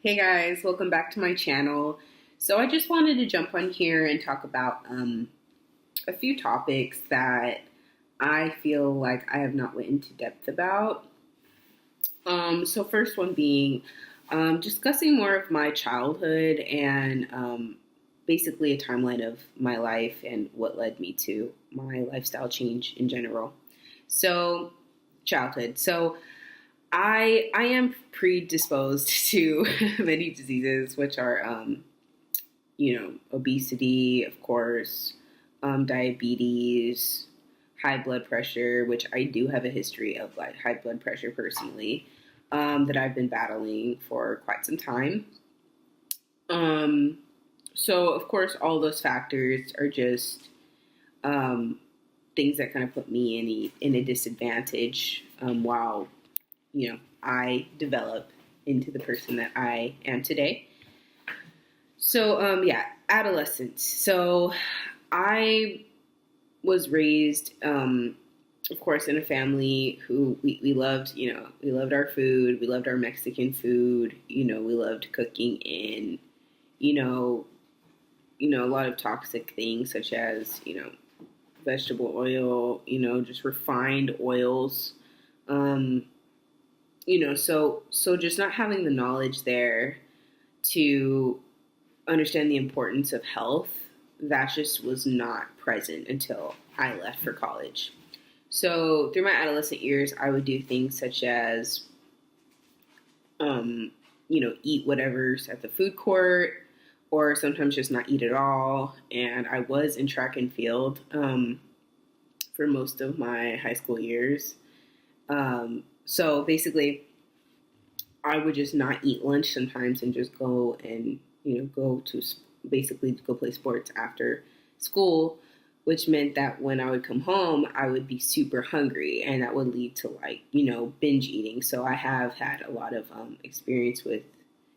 Hey guys, welcome back to my channel. So I just wanted to jump on here and talk about a few topics that I feel like I have not went into depth about. So first one being discussing more of my childhood and basically a timeline of my life and what led me to my lifestyle change in general. So childhood. So I am predisposed to many diseases, which are obesity, of course, diabetes, high blood pressure, which I do have a history of like high blood pressure personally, that I've been battling for quite some time. Um, so of course, all those factors are just um, things that kind of put me in a disadvantage while I develop into the person that I am today. So, yeah, adolescence. So, I was raised, of course, in a family who we loved, we loved our food, we loved our Mexican food, we loved cooking in, you know, a lot of toxic things such as, vegetable oil, just refined oils. Um, so just not having the knowledge there to understand the importance of health, that just was not present until I left for college. So through my adolescent years, I would do things such as, eat whatever's at the food court, or sometimes just not eat at all. And I was in track and field for most of my high school years. So basically, I would just not eat lunch sometimes and just go and go to basically go play sports after school, which meant that when I would come home, I would be super hungry, and that would lead to like binge eating. So I have had a lot of experience with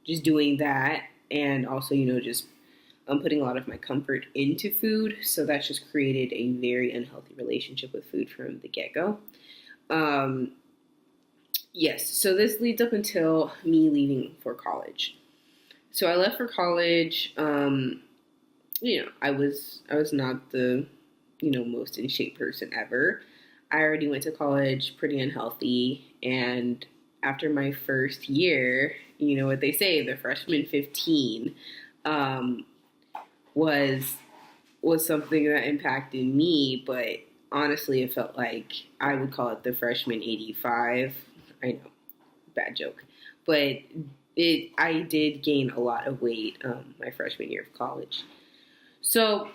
just doing that, and also just putting a lot of my comfort into food. So that's just created a very unhealthy relationship with food from the get go. Um, Yes, so this leads up until me leaving for college. So I left for college. I was not the most in shape person ever. I already went to college pretty unhealthy, and after my first year, you know what they say, the freshman 15 um, was was something that impacted me, but honestly, it felt like I would call it the freshman 85. I know, bad joke, but I did gain a lot of weight my freshman year of college. So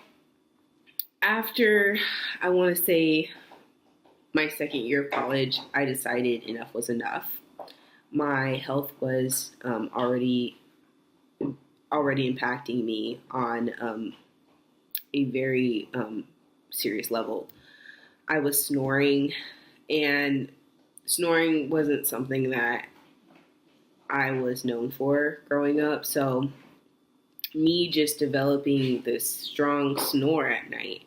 after I want to say my second year of college, I decided enough was enough. My health was already impacting me on a very serious level. I was snoring, and snoring wasn't something that I was known for growing up. So, me just developing this strong snore at night,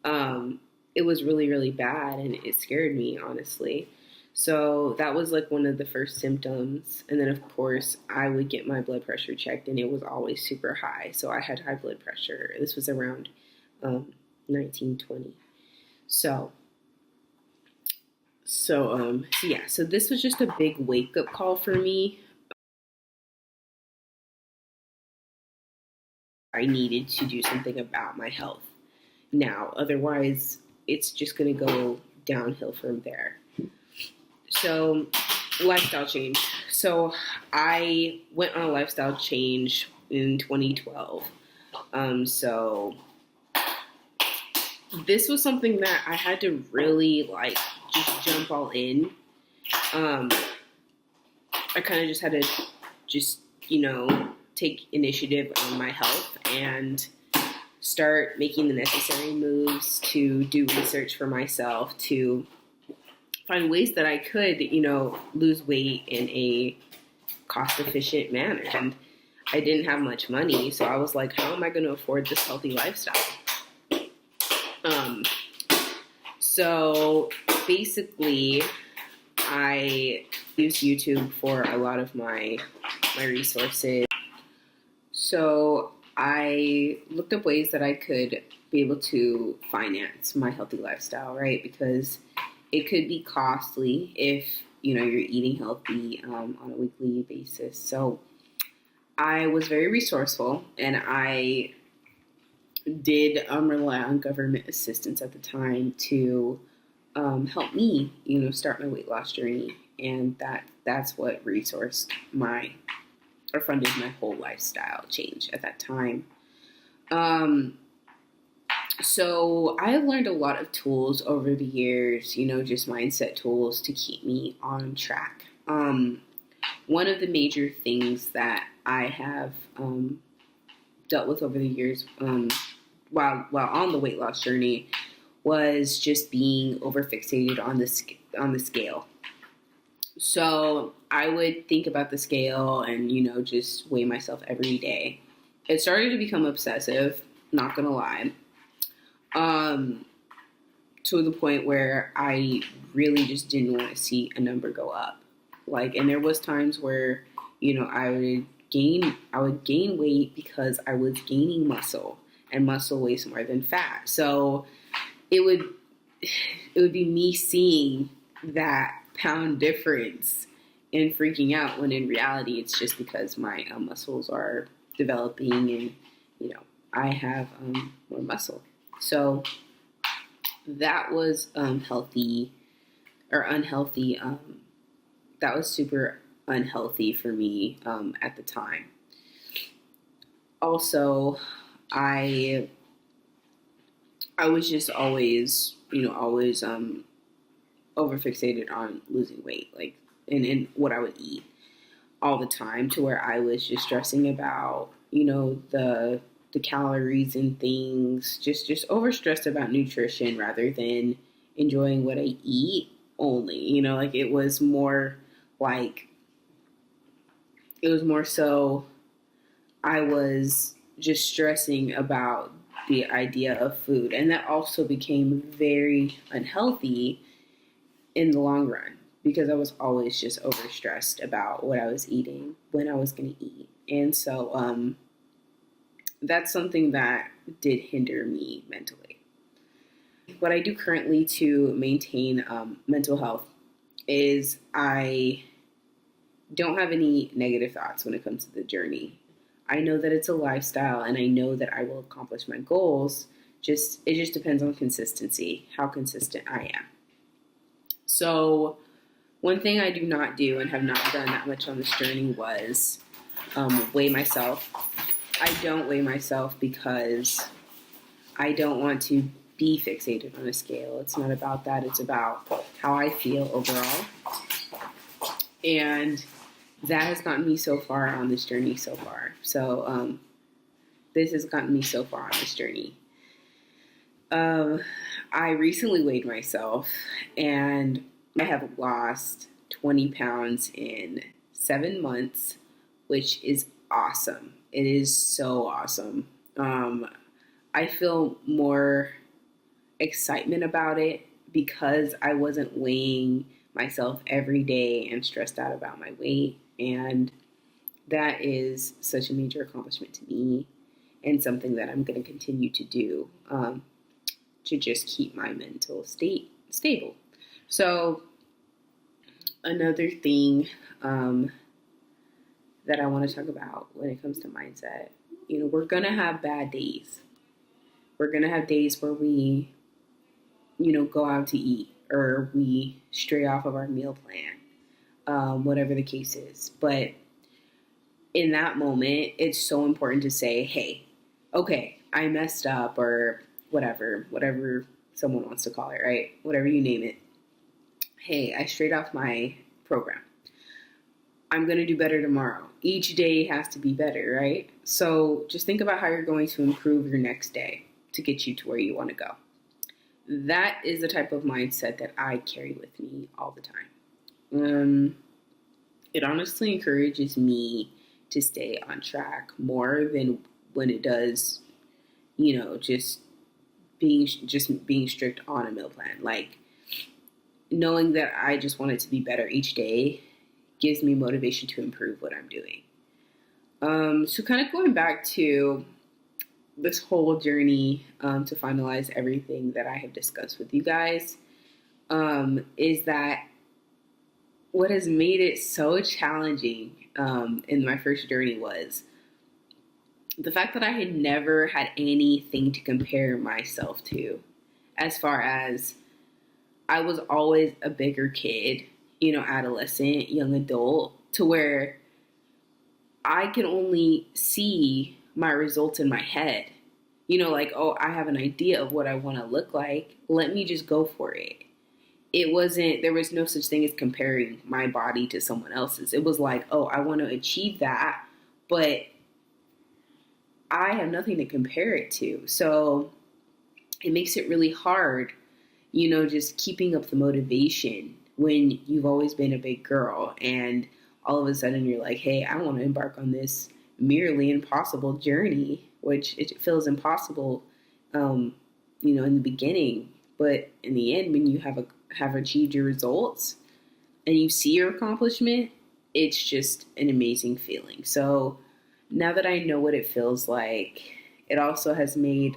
um, it was really, really bad, and it scared me, honestly. So, that was like one of the first symptoms. And then, of course, I would get my blood pressure checked, and it was always super high. So, I had high blood pressure. This was around um, 1920. So, so yeah, so this was just a big wake up call for me. I needed to do something about my health now, otherwise, it's just going to go downhill from there. So, lifestyle change. So, I went on a lifestyle change in 2012. So, this was something that I had to really like just jump all in. Um, I kind of just had to just, take initiative on my health and start making the necessary moves to do research for myself to find ways that I could, lose weight in a cost efficient manner. And I didn't have much money, so I was like, how am I going to afford this healthy lifestyle? Um, so basically, I use YouTube for a lot of my my resources. So I looked up ways that I could be able to finance my healthy lifestyle, right? Because it could be costly if you're eating healthy on a weekly basis. So I was very resourceful, and I did rely on government assistance at the time to help me, start my weight loss journey, and that's what resourced my or funded my whole lifestyle change at that time. So I have learned a lot of tools over the years, just mindset tools to keep me on track. One of the major things that I have dealt with over the years, while on the weight loss journey, was just being overfixated on the scale. So I would think about the scale and just weigh myself every day. It started to become obsessive, not gonna lie, to the point where I really just didn't want to see a number go up. And there was times where I would gain weight because I was gaining muscle, and muscle weighs more than fat. So it would be me seeing that pound difference and freaking out, when in reality it's just because my muscles are developing, and I have more muscle. So that was healthy or unhealthy. That was super unhealthy for me at the time. Also, I was just always overfixated on losing weight, in what I would eat all the time, to where I was just stressing about the calories and things, just overstressed about nutrition rather than enjoying what I eat only. It was more so I was just stressing about the idea of food, and that also became very unhealthy in the long run, because I was always just overstressed about what I was eating, when I was going to eat. And so that's something that did hinder me mentally. What I do currently to maintain mental health is I don't have any negative thoughts when it comes to the journey. I know that it's a lifestyle, and I know that I will accomplish my goals. It just depends on consistency, how consistent I am. So one thing I do not do, and have not done that much on this journey, was weigh myself. I don't weigh myself because I don't want to be fixated on a scale. It's not about that. It's about how I feel overall. And that has gotten me so far on this journey so far. So this has gotten me so far on this journey. I recently weighed myself, and I have lost 20 pounds in 7 months, which is awesome. It is so awesome. I feel more excitement about it because I wasn't weighing myself every day and stressed out about my weight. And that is such a major accomplishment to me, and something that I'm going to continue to do to just keep my mental state stable. So another thing that I want to talk about when it comes to mindset, we're going to have bad days. We're going to have days where we, go out to eat, or we stray off of our meal plan, whatever the case is. But in that moment, it's so important to say, hey, okay, I messed up, or whatever someone wants to call it, right? Whatever you name it. Hey, I strayed off my program. I'm going to do better tomorrow. Each day has to be better, right? So just think about how you're going to improve your next day to get you to where you want to go. That is the type of mindset that I carry with me all the time. It honestly encourages me to stay on track more than when it does, just being strict on a meal plan. Knowing that I just want it to be better each day gives me motivation to improve what I'm doing. So kind of going back to this whole journey to finalize everything that I have discussed with you guys, is that what has made it so challenging in my first journey was the fact that I had never had anything to compare myself to, as far as I was always a bigger kid, adolescent, young adult, to where I can only see my results in my head. Like, oh, I have an idea of what I want to look like. Let me just go for it. There was no such thing as comparing my body to someone else's. It was like, oh, I want to achieve that, but I have nothing to compare it to. So it makes it really hard, just keeping up the motivation when you've always been a big girl and all of a sudden you're like, hey, I want to embark on this merely impossible journey, which it feels impossible, in the beginning. But in the end, when you have achieved your results and you see your accomplishment, it's just an amazing feeling. So now that I know what it feels like, it also has made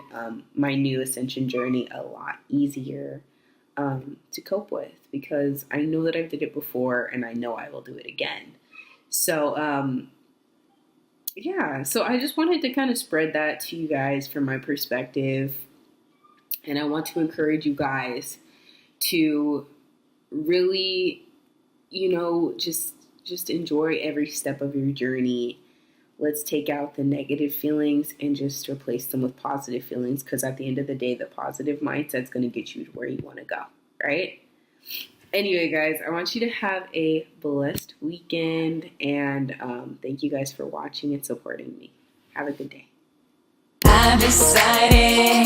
my new ascension journey a lot easier to cope with, because I know that I've did it before and I know I will do it again. So, so I just wanted to kind of spread that to you guys from my perspective. And I want to encourage you guys to really, just enjoy every step of your journey. Let's take out the negative feelings and just replace them with positive feelings, because at the end of the day, the positive mindset's going to get you to where you want to go, right? Anyway, guys, I want you to have a blessed weekend, and thank you guys for watching and supporting me. Have a good day. I decided